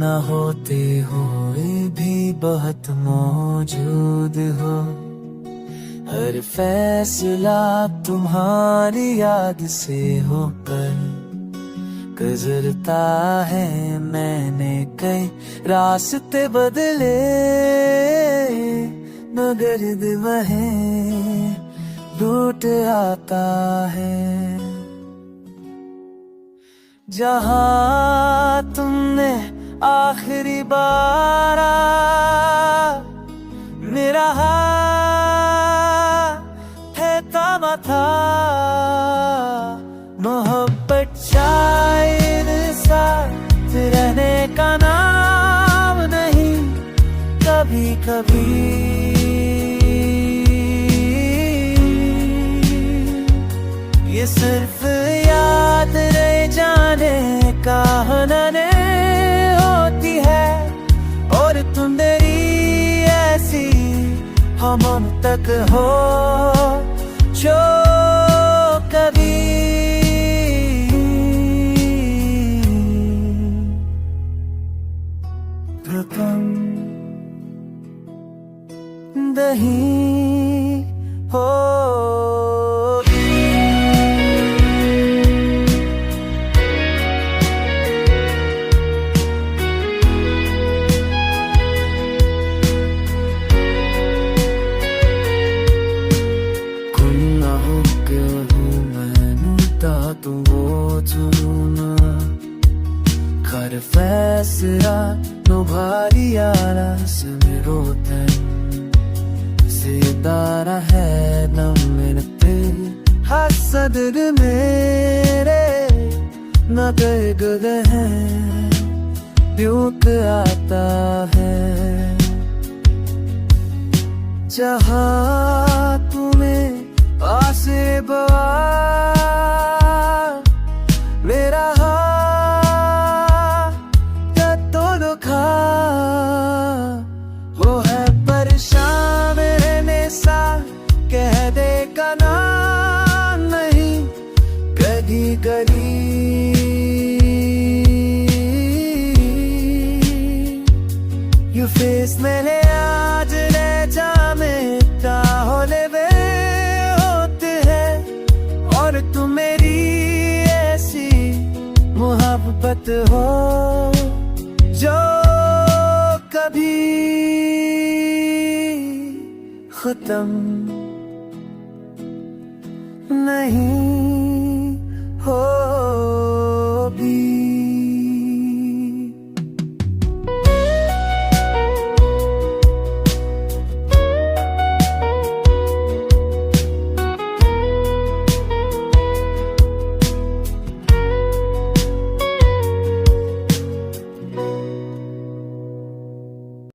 न होते हुए भी बहुत मौजूद हो। हर फैसला तुम्हारी याद से होकर गुजरता है। मैंने कई रास्ते बदले मगर दिल वही लौट आता है। जहाँ तुमने आखिरी बार मेरा हाथ है थामा था, मोहब्बत शायद साथ रहने का नाम नहीं। कभी कभी ये सिर्फ याद रह जाने का हनने होती है। और तुम मेरी ऐसी हम तक हो जो कभी तुम नहीं हो। Hver fæsra nå bhariara samiroten sidara hai naminate hasadr mere na gए गए हैं ड्यूक आता है। जहाँ तुम्हें आसे बवा मेरा वो है परेशान रहने सा कह दे का नाम नहीं। कभी कभी यू फेस मैंने आज ले जा मेरा होने वे होते हैं। और तुम मेरी ऐसी मोहब्बत हो जो कभी खत्म नहीं।